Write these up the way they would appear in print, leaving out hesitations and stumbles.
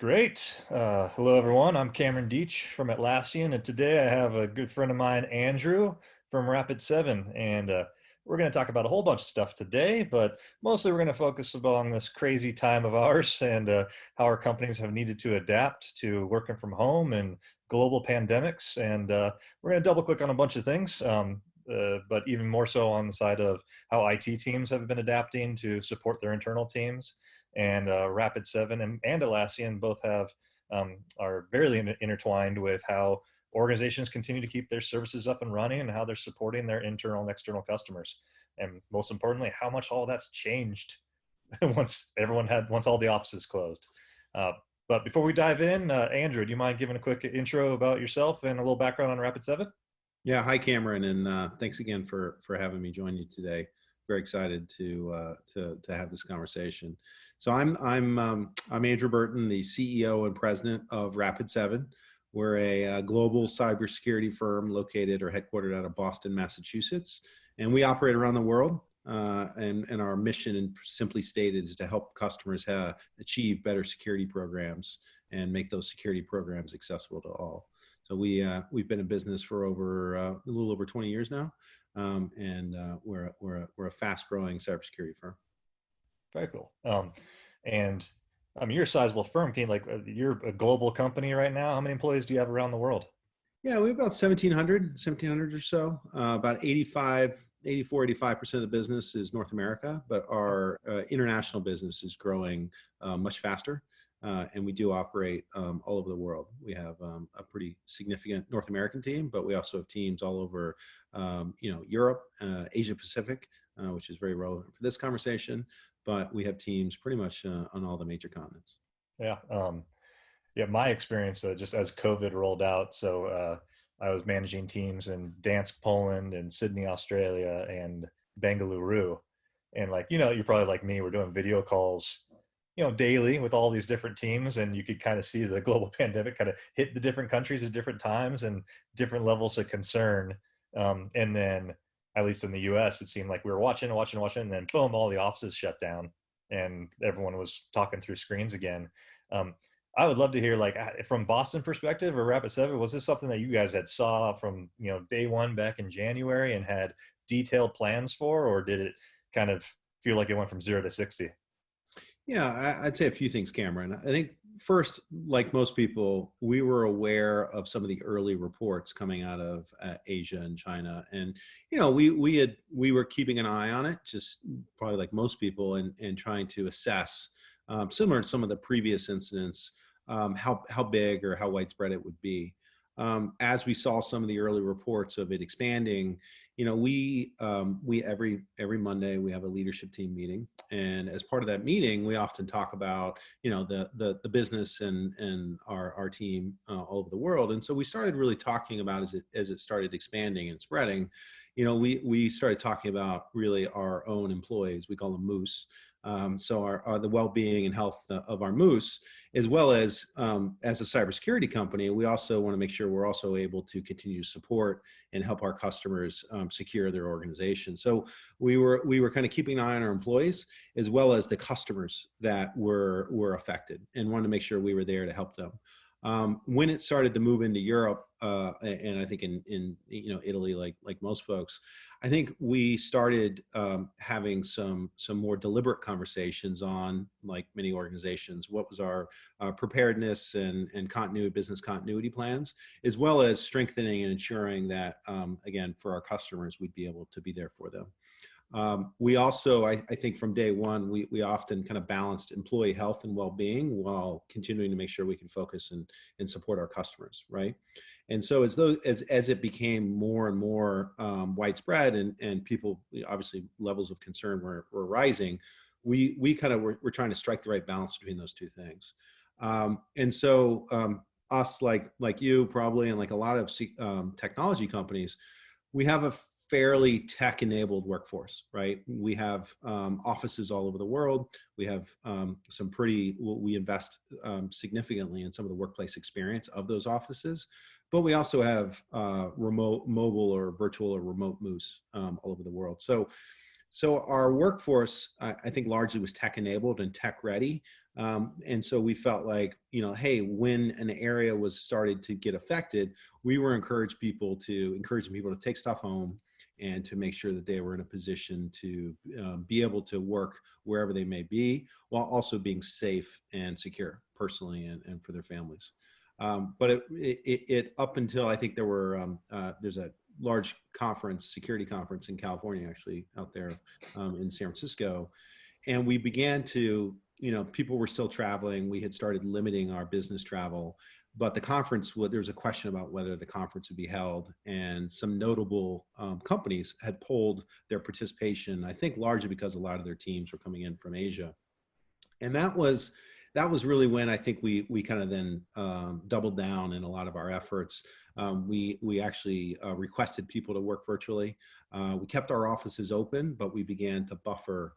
Great. Hello, everyone. I'm Cameron Deatsch from Atlassian, and today I have a good friend of mine, Andrew from Rapid7, and we're going to talk about a whole bunch of stuff today, but mostly we're going to focus on this crazy time of ours and how our companies have needed to adapt to working from home and global pandemics, and we're going to double click on a bunch of things, but even more so on the side of how IT teams have been adapting to support their internal teams and Rapid7 and Atlassian both are very intertwined with how organizations continue to keep their services up and running and how they're supporting their internal and external customers. And most importantly, how much all that's changed once all the offices closed. But before we dive in, Andrew, do you mind giving a quick intro about yourself and a little background on Rapid7? Yeah, hi Cameron, and thanks again for having me join you today. Very excited to have this conversation. So I'm Andrew Burton, the CEO and president of Rapid7. We're a global cybersecurity firm located or headquartered out of Boston, Massachusetts, and we operate around the world. And our mission, and simply stated, is to help customers achieve better security programs and make those security programs accessible to all. So we've been in business for a little over 20 years now, and we're a fast-growing cybersecurity firm. Very cool. And I mean, you're a sizable firm. You're a global company right now. How many employees do you have around the world? Yeah, we have about 1,700 or so. About 85% of the business is North America, but our international business is growing much faster. And we do operate all over the world. We have a pretty significant North American team, but we also have teams all over, Europe, Asia Pacific, which is very relevant for this conversation. But we have teams pretty much on all the major continents. Yeah. Yeah, my experience just as COVID rolled out. So I was managing teams in Dansk, Poland, and Sydney, Australia, and Bengaluru. And you're probably like me. We're doing video calls, daily with all these different teams, and you could kind of see the global pandemic kind of hit the different countries at different times and different levels of concern. And then, at least in the U.S., it seemed like we were watching, and then boom, all the offices shut down, and everyone was talking through screens again. I would love to hear, from Boston perspective or Rapid7, was this something that you guys had saw from day one back in January and had detailed plans for, or did it kind of feel like it went from 0 to 60? Yeah, I'd say a few things, Cameron. I think first, like most people, we were aware of some of the early reports coming out of Asia and China, and we were keeping an eye on it, just probably like most people, and trying to assess, similar to some of the previous incidents, how big or how widespread it would be. As we saw some of the early reports of it expanding, we every Monday we have a leadership team meeting, and as part of that meeting, we often talk about the business and our team all over the world. And so we started really talking about as it started expanding and spreading, we started talking about really our own employees. We call them Moose. So the well-being and health of our Moose, as well as a cybersecurity company, we also want to make sure we're also able to continue to support and help our customers secure their organization. So we were kind of keeping an eye on our employees as well as the customers that were affected, and wanted to make sure we were there to help them. When it started to move into Europe, and I think in Italy, like most folks, I think we started having some more deliberate conversations on, like many organizations, what was our preparedness and business continuity plans, as well as strengthening and ensuring that, again, for our customers, we'd be able to be there for them. We also, I think from day one, we often kind of balanced employee health and well-being while continuing to make sure we can focus and support our customers, right? And so as it became more and more widespread, and people, obviously levels of concern were rising, we kind of were trying to strike the right balance between those two things. And so us, like you probably, and like a lot of technology companies, we have a fairly tech-enabled workforce, right? We have offices all over the world. We have we invest significantly in some of the workplace experience of those offices, but we also have mobile or virtual or remote Moose all over the world. So our workforce, I think, largely was tech-enabled and tech-ready, And so we felt like, hey, when an area was started to get affected, we were encouraging people to take stuff home and to make sure that they were in a position to be able to work wherever they may be, while also being safe and secure personally and for their families. But it up until I think there's a large security conference in California, actually out there in San Francisco, and we began to, people were still traveling. We had started limiting our business travel, but the conference, there was a question about whether the conference would be held, and some notable companies had pulled their participation, I think largely because a lot of their teams were coming in from Asia. And that was really when I think we kind of then doubled down in a lot of our efforts. We actually requested people to work virtually. We kept our offices open, but we began to buffer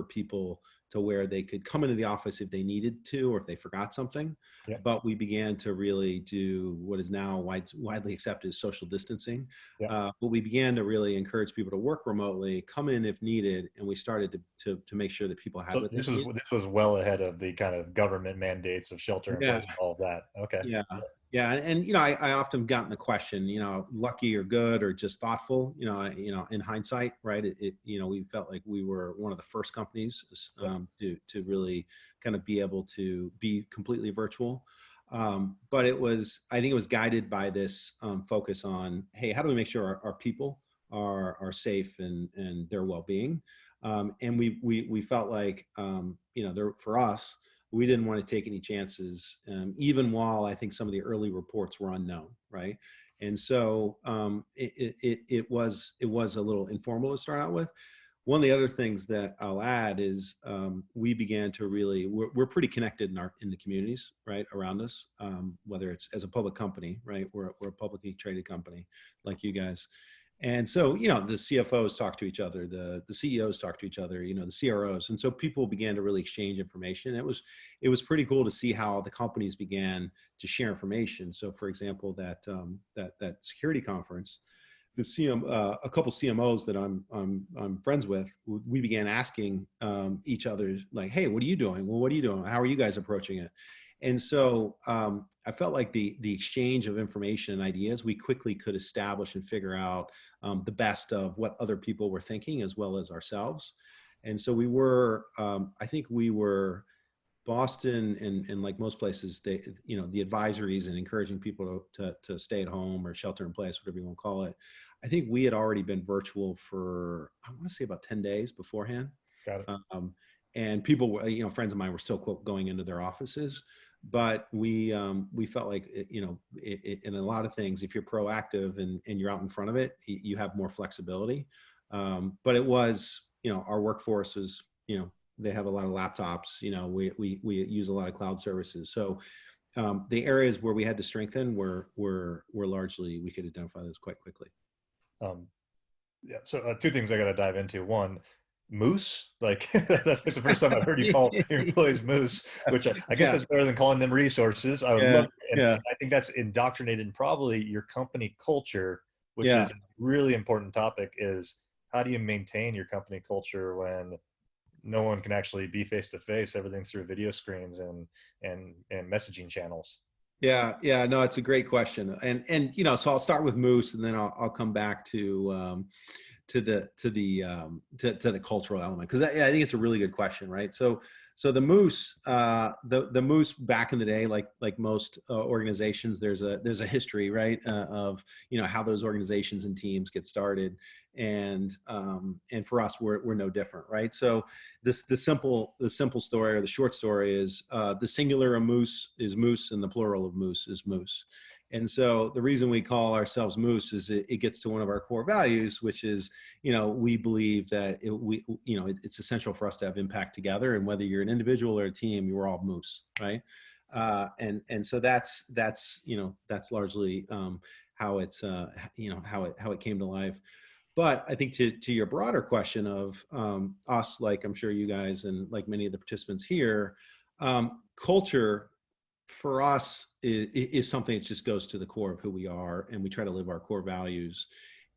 people to where they could come into the office if they needed to or if they forgot something. Yeah. But we began to really do what is now widely accepted as social distancing. Yeah. But we began to really encourage people to work remotely, come in if needed, and we started to make sure that people had So what they this was needed. this was well ahead of the kind of government mandates of shelter in Yeah, place and all of that. Okay. yeah, yeah. And I often gotten the question, lucky or good or just thoughtful. In hindsight, right? We felt like we were one of the first companies Yep. to really kind of be able to be completely virtual. But I think it was guided by this focus on, hey, how do we make sure our people are safe and their well-being? And we felt like, for us, we didn't want to take any chances, even while I think some of the early reports were unknown, right? And so it was a little informal to start out with. One of the other things that I'll add is we began to really we're pretty connected in the communities right around us, whether it's as a public company, right? We're a publicly traded company like you guys. And so, the CFOs talk to each other, the CEOs talk to each other, the CROs. And so people began to really exchange information. It was pretty cool to see how the companies began to share information. So for example, that security conference, a couple CMOs that I'm friends with, we began asking each other like, hey, what are you doing? Well, what are you doing? How are you guys approaching it? And so I felt like the exchange of information and ideas, we quickly could establish and figure out the best of what other people were thinking as well as ourselves. And so I think we were Boston and like most places, the advisories and encouraging people to stay at home or shelter in place, whatever you want to call it. I think we had already been virtual for, I want to say about 10 days beforehand. Got it. And people were, friends of mine were still going into their offices, but we felt like, in a lot of things, if you're proactive and you're out in front of it, you have more flexibility. But it was, our workforce is, they have a lot of laptops, we use a lot of cloud services. So the areas where we had to strengthen were largely, we could identify those quite quickly. Yeah. So two things I got to dive into. One, moose. Like that's the first time I've heard you call your employees moose, which I guess Yeah, that's better than calling them resources. I would yeah, love, and yeah, I think that's indoctrinated in probably your company culture, which yeah. is a really important topic. Is how do you maintain your company culture when no one can actually be face to face? Everything's through video screens and messaging channels. Yeah, yeah, no, it's a great question, and so I'll start with moose, and then I'll come back to the cultural element, because I think it's a really good question, right? So the moose, the moose back in the day, like most organizations, there's a history, right, of how those organizations and teams get started, and for us, we're no different, right? So the simple story, or the short story, is the singular of moose is moose, and the plural of moose is moose. And so the reason we call ourselves moose is it gets to one of our core values, which is, we believe that it's essential for us to have impact together. And whether you're an individual or a team, you're all moose, right? And so that's largely how it's how it came to life. But I think to your broader question of us, like I'm sure you guys and like many of the participants here, culture for us is something that just goes to the core of who we are, and we try to live our core values.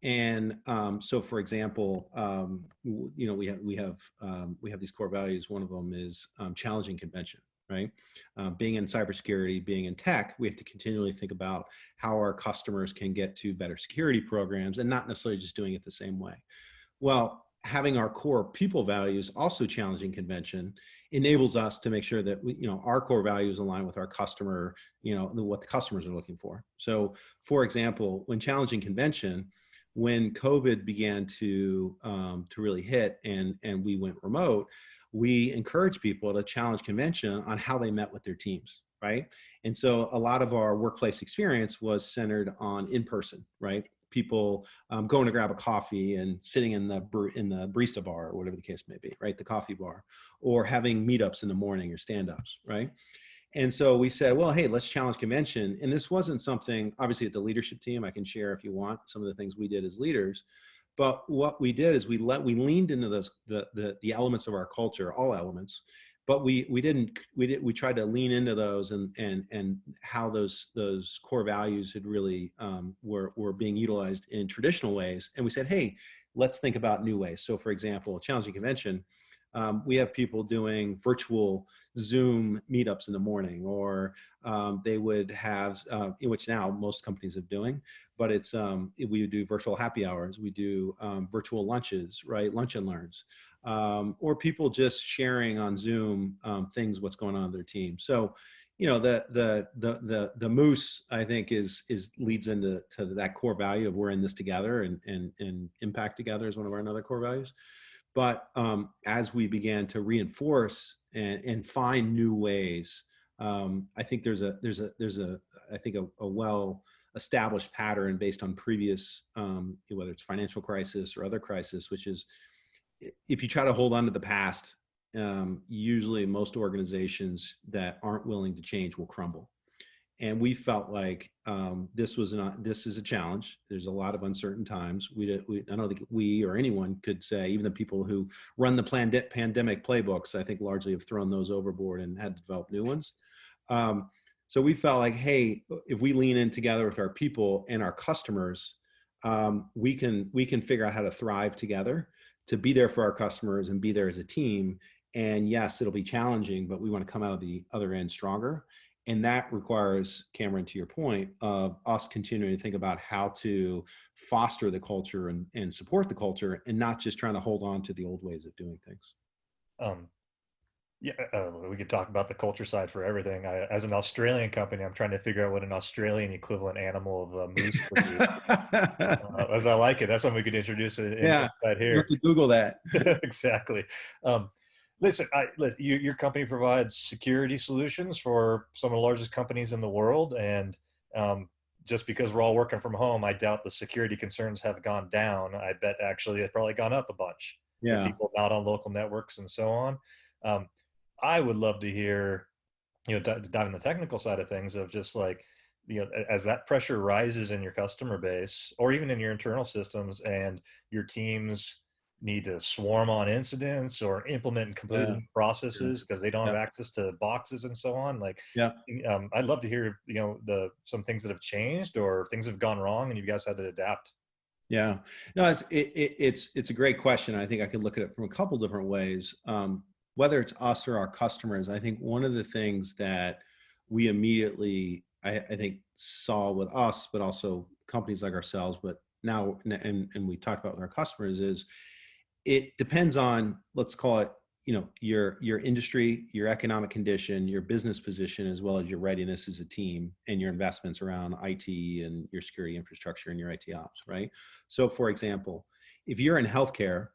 And so, for example, we have these core values. One of them is challenging convention, right? Being in cybersecurity, being in tech, we have to continually think about how our customers can get to better security programs and not necessarily just doing it the same way. Well, having our core people values also challenging convention enables us to make sure that our core values align with our customer, what the customers are looking for. So, for example, when challenging convention, when COVID began to really hit and we went remote, we encouraged people to challenge convention on how they met with their teams, right? And so a lot of our workplace experience was centered on in person, right? People going to grab a coffee and sitting in the barista bar or whatever the case may be, right? The coffee bar, or having meetups in the morning or stand-ups, right? And so we said, well, hey, let's challenge convention. And this wasn't something, obviously, at the leadership team. I can share if you want some of the things we did as leaders. But what we did is we leaned into those the elements of our culture, all elements. But we tried to lean into those and how those core values had really were being utilized in traditional ways. And we said, hey, let's think about new ways. So, for example, challenging convention. We have people doing virtual Zoom meetups in the morning, or they would have, which now most companies are doing, but it's we do virtual happy hours, we do virtual lunches, right? Lunch and learns, or people just sharing on Zoom things, what's going on in their team. So, the moose, I think, leads into that core value of we're in this together, and impact together is one of our another core values. But as we began to reinforce and find new ways, I think there's a well established pattern based on previous, whether it's financial crisis or other crisis, which is if you try to hold on to the past, usually most organizations that aren't willing to change will crumble. And we felt like this is a challenge. There's a lot of uncertain times. I don't think we or anyone could say, even the people who run the pandemic playbooks, I think largely have thrown those overboard and had to develop new ones. So we felt like, hey, if we lean in together with our people and our customers, we can figure out how to thrive together, to be there for our customers and be there as a team. And yes, it'll be challenging, but we want to come out of the other end stronger. And that requires, Cameron, to your point, of us continuing to think about how to foster the culture and support the culture, and not just trying to hold on to the old ways of doing things. We could talk about the culture side for everything. As an Australian company, I'm trying to figure out what an Australian equivalent animal of a moose would be. As I like it, that's something we could introduce in right here. You have to Google that. Exactly. Listen, your company provides security solutions for some of the largest companies in the world, and just because we're all working from home, I doubt the security concerns have gone down. I bet actually it's probably gone up a bunch. Yeah. People not on local networks and so on. I would love to hear, dive in the technical side of things of just like, as that pressure rises in your customer base or even in your internal systems, and your teams need to swarm on incidents or implement completely new processes because they don't have access to boxes and so on. Like, I'd love to hear, some things that have changed or things have gone wrong and you guys had to adapt. Yeah, no, it's a great question. I think I could look at it from a couple different ways. Whether it's us or our customers, I think one of the things that we immediately, I think, saw with us, but also companies like ourselves, but now, and we talked about with our customers, is it depends on, let's call it, your industry, your economic condition, your business position, as well as your readiness as a team and your investments around IT and your security infrastructure and your IT ops, right? So, for example, if you're in healthcare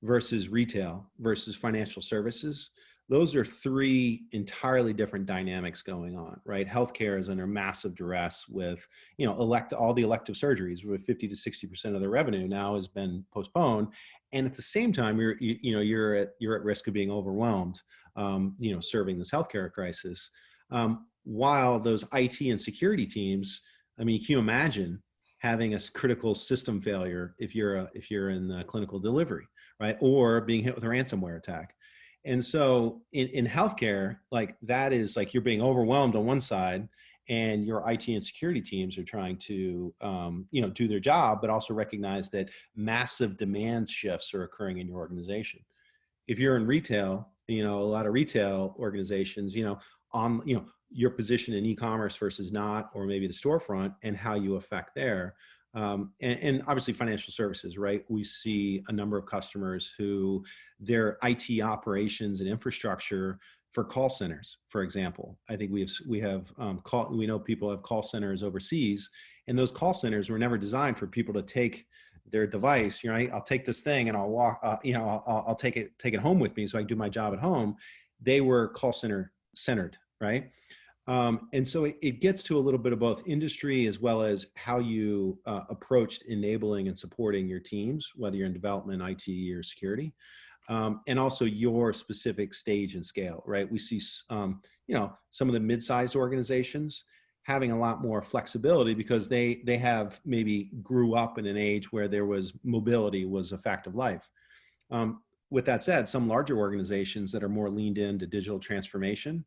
versus retail versus financial services, those are three entirely different dynamics going on, right? Healthcare is under massive duress with, all the elective surgeries, with 50 to 60% of their revenue now has been postponed. And at the same time, you're at risk of being overwhelmed, serving this healthcare crisis. While those IT and security teams, I mean, can you imagine having a critical system failure if you're in clinical delivery, right? Or being hit with a ransomware attack. And so in healthcare, like that is like you're being overwhelmed on one side, and your IT and security teams are trying to, do their job, but also recognize that massive demand shifts are occurring in your organization. If you're in retail, a lot of retail organizations, your position in e-commerce versus not, or maybe the storefront and how you affect there. And obviously financial services, right? We see a number of customers who their IT operations and infrastructure for call centers, for example. I think we know people have call centers overseas, and those call centers were never designed for people to take their device. I'll take this thing and I'll walk, I'll take it home with me so I can do my job at home. They were call center centered, right? And so it gets to a little bit of both industry as well as how you approached enabling and supporting your teams, whether you're in development, IT, or security, and also your specific stage and scale, right? We see, some of the mid-sized organizations having a lot more flexibility because they have maybe grew up in an age where there was mobility was a fact of life. With that said, some larger organizations that are more leaned into digital transformation,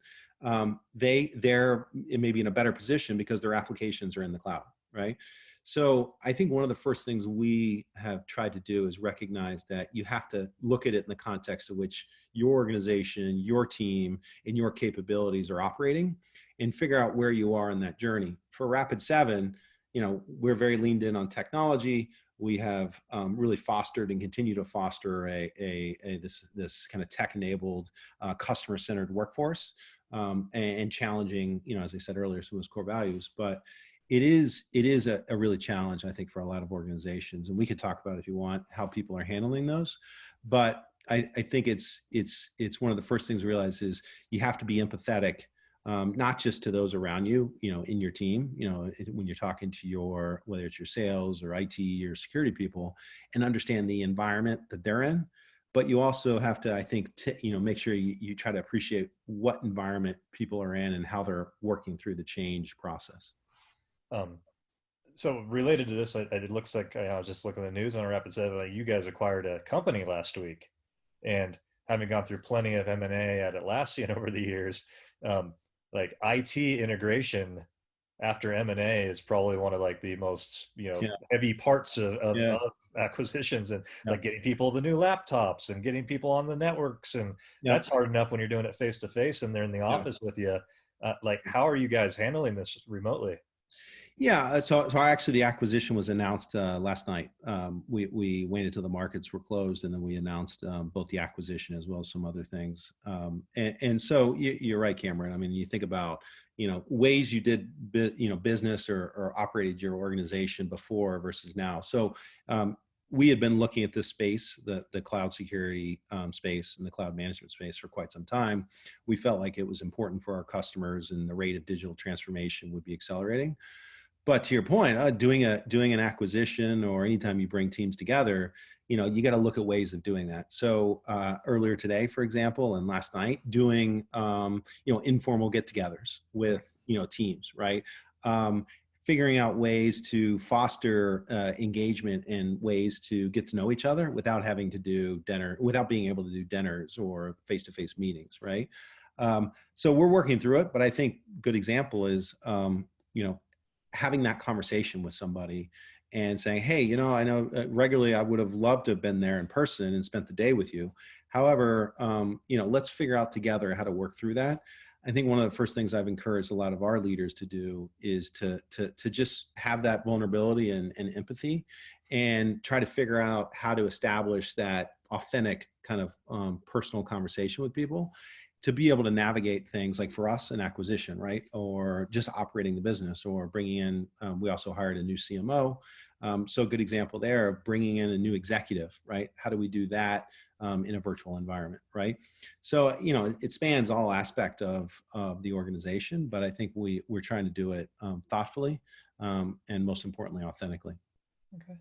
they're maybe in a better position because their applications are in the cloud, right? So I think one of the first things we have tried to do is recognize that you have to look at it in the context of which your organization, your team, and your capabilities are operating, and figure out where you are in that journey. For Rapid7, we're very leaned in on technology. We have really fostered and continue to foster this kind of tech-enabled, customer-centered workforce, and challenging, as I said earlier, some of those core values. But it is a really challenge, I think, for a lot of organizations. And we could talk about, if you want, how people are handling those. But I think it's one of the first things to realize is you have to be empathetic, not just to those around you, in your team, when you're talking to whether it's your sales or IT or security people, and understand the environment that they're in. But you also have to, I think, make sure you try to appreciate what environment people are in and how they're working through the change process. Um, so related to this, it looks like I was just looking at the news on Rapid7, like you guys acquired a company last week, and having gone through plenty of M&A at Atlassian over the years, like IT integration after M&A is probably one of like the most, Yeah. heavy parts of Yeah. acquisitions, and Yeah. like getting people the new laptops and getting people on the networks. And Yeah. that's hard enough when you're doing it face to face and they're in the Yeah. office with you. Like, how are you guys handling this remotely? Yeah, so actually the acquisition was announced last night. We waited till the markets were closed, and then we announced both the acquisition as well as some other things. And so you're right, Cameron. I mean, you think about ways you did business or operated your organization before versus now. So we had been looking at this space, the cloud security space and the cloud management space, for quite some time. We felt like it was important for our customers, and the rate of digital transformation would be accelerating. But to your point, doing an acquisition, or anytime you bring teams together, you got to look at ways of doing that. So earlier today, for example, and last night, doing informal get-togethers with teams, right? Figuring out ways to foster engagement and ways to get to know each other without having to do without being able to do dinners or face-to-face meetings, right? So we're working through it, but I think good example is having that conversation with somebody and saying, hey, I know regularly I would have loved to have been there in person and spent the day with you. However, let's figure out together how to work through that. I think one of the first things I've encouraged a lot of our leaders to do is to just have that vulnerability and empathy, and try to figure out how to establish that authentic kind of personal conversation with people, to be able to navigate things like, for us, an acquisition, right? Or just operating the business, or bringing in, we also hired a new CMO. So a good example there of bringing in a new executive, right? How do we do that in a virtual environment, right? So, it spans all aspect of the organization, but I think we're trying to do it thoughtfully, and most importantly, authentically. Okay.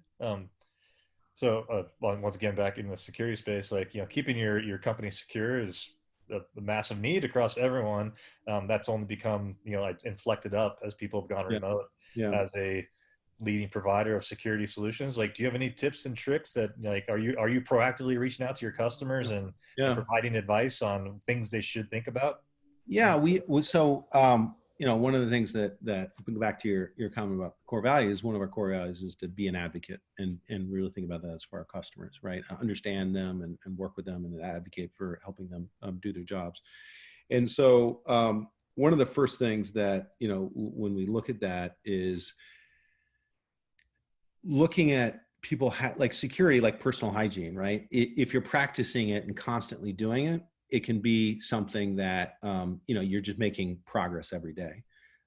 So once again, back in the security space, like, keeping your company secure is a massive need across everyone. That's only become, it's inflected up as people have gone Yeah. remote. Yeah. As a leading provider of security solutions, like, do you have any tips and tricks that, like, are you proactively reaching out to your customers and, Yeah. providing advice on things they should think about? Yeah, so one of the things that go back to your comment about core values, one of our core values is to be an advocate and really think about that as for our customers, right? Understand them and work with them and advocate for helping them do their jobs. And so one of the first things that, when we look at that is looking at people like security, like personal hygiene, right? If you're practicing it and constantly doing it, it can be something that, you're just making progress every day.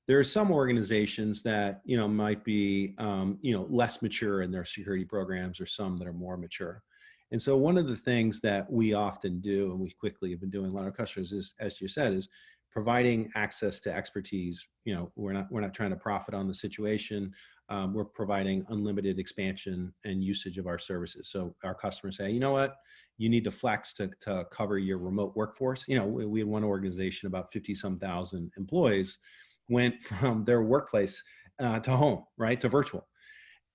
There are some organizations that, might be, less mature in their security programs, or some that are more mature. And so one of the things that we often do, and we quickly have been doing a lot of customers, is, as you said, is providing access to expertise. We're not trying to profit on the situation. We're providing unlimited expansion and usage of our services. So our customers say, you know what, you need to flex to cover your remote workforce. We had one organization, about 50 some thousand employees, went from their workplace to home, right, to virtual.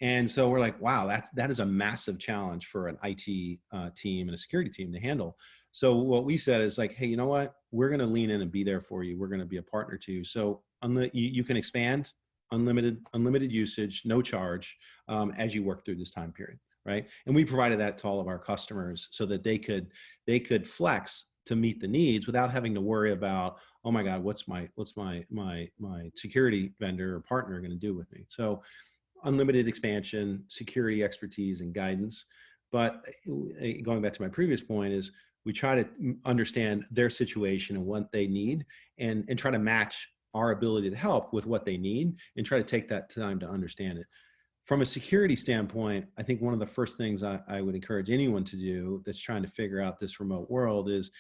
And so we're like, wow, that is a massive challenge for an IT team and a security team to handle. So what we said is like, hey, you know what? We're going to lean in and be there for you. We're going to be a partner to you. So you can expand unlimited usage, no charge, as you work through this time period, right? And we provided that to all of our customers so that they could flex to meet the needs without having to worry about, oh my God, what's my security vendor or partner going to do with me? So unlimited expansion, security expertise, and guidance. But going back to my previous point, is we try to understand their situation and what they need, and try to match our ability to help with what they need, and try to take that time to understand it. From a security standpoint, I think one of the first things I would encourage anyone to do that's trying to figure out this remote world is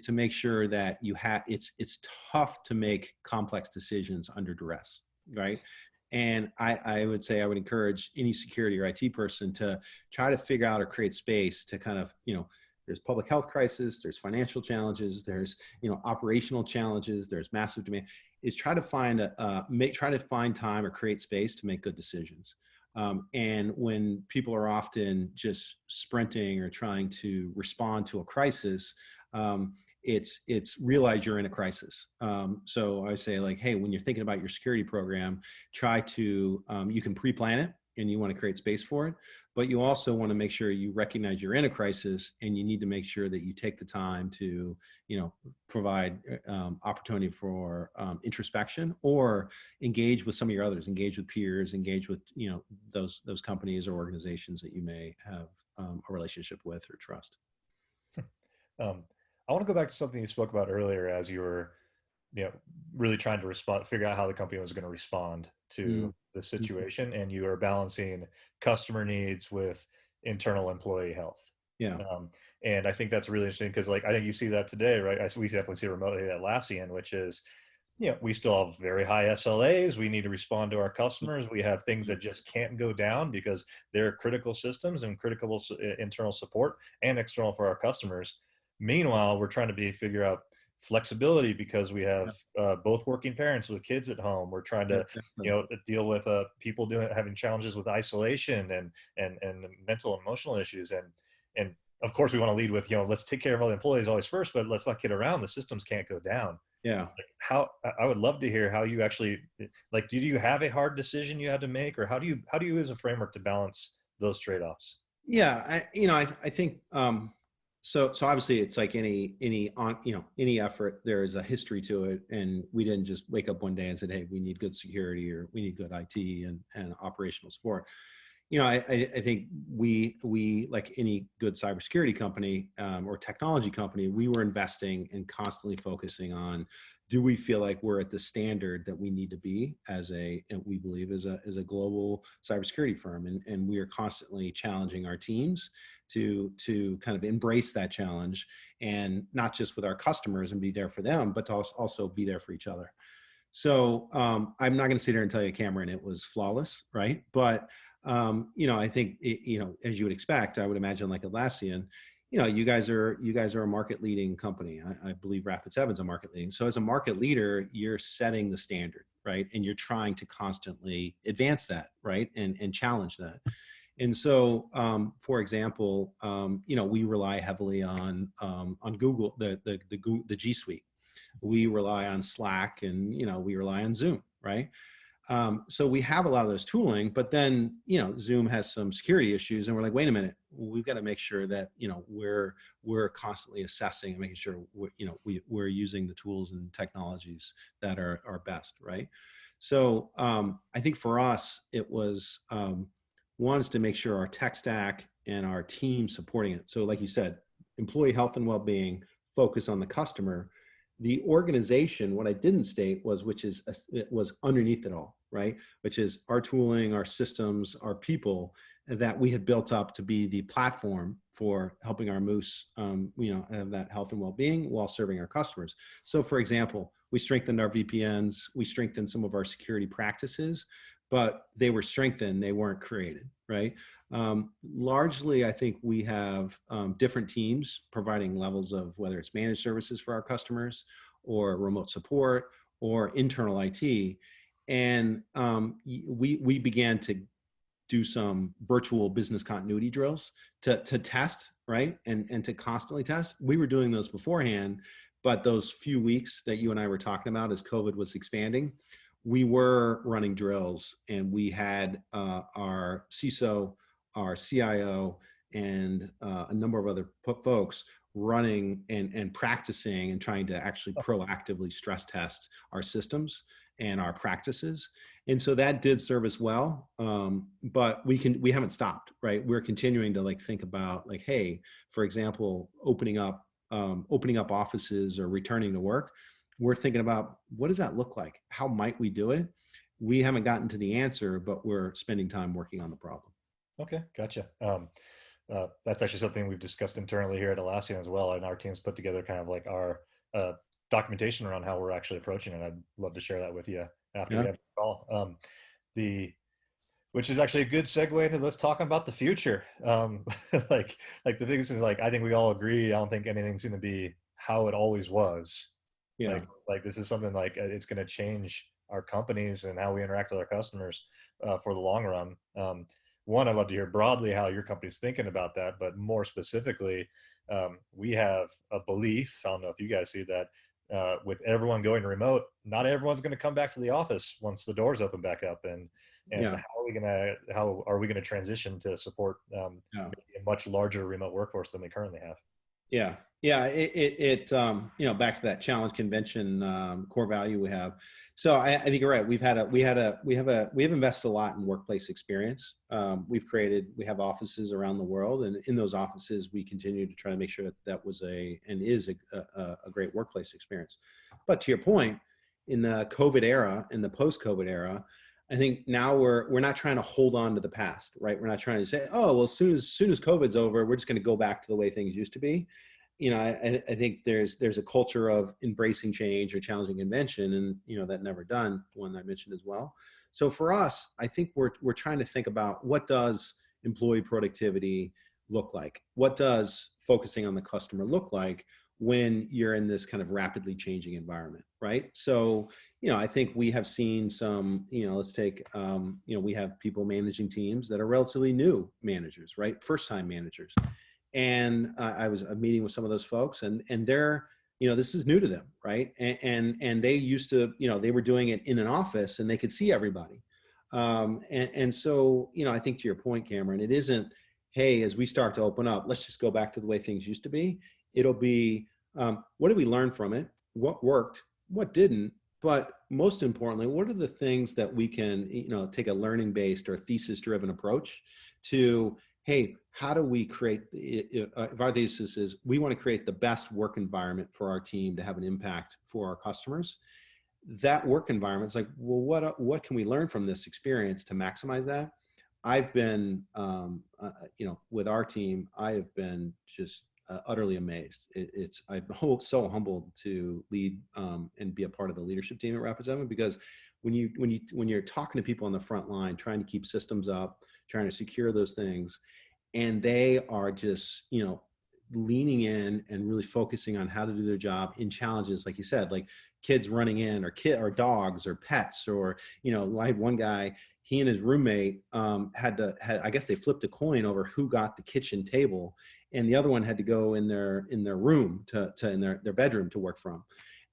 to make sure that it's tough to make complex decisions under duress, right? And I would say I would encourage any security or IT person to try to figure out or create space to kind of, there's public health crisis, there's financial challenges, there's, operational challenges, there's massive demand, is try to find time or create space to make good decisions. And when people are often just sprinting or trying to respond to a crisis, it's realize you're in a crisis. So I say, like, hey, when you're thinking about your security program, try to, you can pre-plan it and you want to create space for it, but you also want to make sure you recognize you're in a crisis, and you need to make sure that you take the time to, provide opportunity for introspection, or engage with some of your others, engage with peers, engage with, those companies or organizations that you may have a relationship with or trust. Um, I want to go back to something you spoke about earlier as you were, you know, really trying to figure out how the company was going to respond to the Mm-hmm. situation, and you are balancing customer needs with internal employee health. Yeah. Um, and I think that's really interesting because, like, I think you see that today, right? We definitely see remotely at Atlassian, which is, we still have very high SLAs. We need to respond to our customers. We have things that just can't go down because they're critical systems and critical internal support and external for our customers. Meanwhile, we're trying to figure out flexibility because we Yeah. have both working parents with kids at home. We're trying Yeah, to, definitely. deal with people having challenges with isolation and mental and emotional issues. And of course, we want to lead with, let's take care of all the employees always first, but let's not kid around. The systems can't go down. Yeah. Like, how I would love to hear how you actually, like, did you have a hard decision you had to make, or how do you use a framework to balance those trade-offs? Yeah, I think so obviously it's like any effort, there is a history to it, and we didn't just wake up one day and said, hey, we need good security, or we need good IT and operational support. I think we, like any good cybersecurity company or technology company, we were investing and constantly focusing on, do we feel like we're at the standard that we need to be and we believe as a global cybersecurity firm, and we are constantly challenging our teams to kind of embrace that challenge, and not just with our customers and be there for them, but to also be there for each other. So I'm not going to sit here and tell you, Cameron, it was flawless, right? But I think as you would expect, I would imagine, like Atlassian, you guys are a market leading company. I believe Rapid7 is a market leading. So as a market leader, you're setting the standard, right? And you're trying to constantly advance that, right? And challenge that. And so, for example, we rely heavily on Google, the G Suite. We rely on Slack, and we rely on Zoom, right? So we have a lot of those tooling, but then Zoom has some security issues, and we're like, wait a minute, we've got to make sure that we're constantly assessing and making sure we're using the tools and technologies that are best, right? So I think for us, it was one is to make sure our tech stack and our team supporting it. So like you said, employee health and well-being, focus on the customer. The organization, what I didn't state was, it was underneath it all, right? Which is our tooling, our systems, our people that we had built up to be the platform for helping our moose, have that health and well-being while serving our customers. So for example, we strengthened our VPNs, we strengthened some of our security practices, but they were strengthened, they weren't created, right? Largely, I think we have different teams providing levels of whether it's managed services for our customers or remote support or internal IT. And we began to do some virtual business continuity drills to test, right? And to constantly test. We were doing those beforehand, but those few weeks that you and I were talking about as COVID was expanding, we were running drills, and we had our CISO, our CIO, and a number of other folks running and practicing and trying to actually proactively stress test our systems and our practices. And so that did serve us well. But we haven't stopped, right? We're continuing to think about hey, for example, opening up offices or returning to work. We're thinking about what does that look like? How might we do it? We haven't gotten to the answer, but we're spending time working on the problem. Okay, gotcha. That's actually something we've discussed internally here at Atlassian as well, and our team's put together kind of like our documentation around how we're actually approaching it. I'd love to share that with you after we have the call. Which is actually a good segue into let's talk about the future. Like the biggest is I think we all agree. I don't think anything's going to be how it always was. Yeah. Like this is something it's going to change our companies and how we interact with our customers for the long run. One, I'd love to hear broadly how your company's thinking about that, but more specifically, we have a belief, I don't know if you guys see that, with everyone going remote, not everyone's going to come back to the office once the doors open back up. And how are we going to transition to support maybe a much larger remote workforce than we currently have? Yeah. Back to that challenge convention core value we have. So I think you're right. We have invested a lot in workplace experience. We have offices around the world, and in those offices, we continue to try to make sure that was a great workplace experience. But to your point, in the COVID era, in the post-COVID era, I think now we're not trying to hold on to the past, right? We're not trying to say, oh, well, as soon as COVID's over, we're just going to go back to the way things used to be. I think there's a culture of embracing change or challenging convention, and that never done, one I mentioned as well. So for us, I think we're trying to think about what does employee productivity look like? What does focusing on the customer look like when you're in this kind of rapidly changing environment, right? So, I think we have seen some, let's take, we have people managing teams that are relatively new managers, right? First-time managers. And I was meeting with some of those folks, and they're, this is new to them, right? And they used to, they were doing it in an office and they could see everybody. And so, I think to your point, Cameron, it isn't, hey, as we start to open up, let's just go back to the way things used to be. It'll be, what did we learn from it? What worked? What didn't? But most importantly, what are the things that we can, take a learning-based or thesis-driven approach to, hey, how do we create, if our thesis is we want to create the best work environment for our team to have an impact for our customers. That work environment is like, well, what can we learn from this experience to maximize that? I've been, with our team, I have been just utterly amazed. I'm so humbled to lead and be a part of the leadership team at Rapid7, because when you're talking to people on the front line, trying to keep systems up, trying to secure those things, and they are just, leaning in and really focusing on how to do their job in challenges, like you said, like kids running in, or dogs or pets, or, I had one guy, he and his roommate I guess they flipped a coin over who got the kitchen table, and the other one had to go in their room in their bedroom to work from.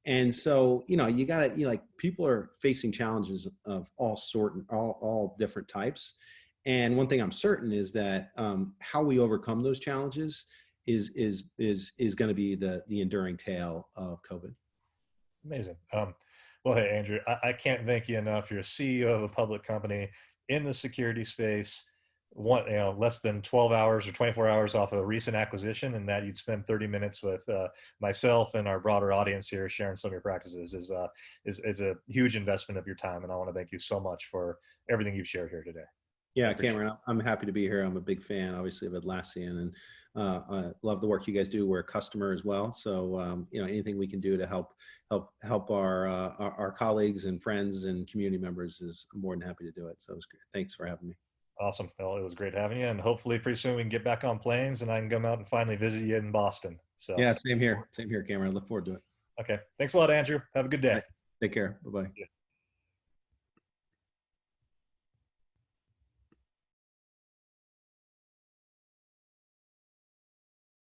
And so, you gotta, like people are facing challenges of all different types. And one thing I'm certain is that how we overcome those challenges is going to be the enduring tale of COVID. Amazing. Well, hey, Andrew, I can't thank you enough. You're a CEO of a public company in the security space, less than 12 hours or 24 hours off a recent acquisition, and that you'd spend 30 minutes with myself and our broader audience here sharing some of your practices is a huge investment of your time. And I want to thank you so much for everything you've shared here today. I Yeah, appreciate Cameron, I'm happy to be here. I'm a big fan, obviously, of Atlassian, and I love the work you guys do. We're a customer as well, so anything we can do to help our colleagues and friends and community members is I'm more than happy to do it. So thanks for having me. it. Awesome. Well, it was great having you. And hopefully pretty soon we can get back on planes and I can come out and finally visit you in Boston. So, Yeah, same here, Cameron. I look forward to it. okay. Thanks a lot, Andrew. Have a good All day. right, take care. Bye bye. Yeah.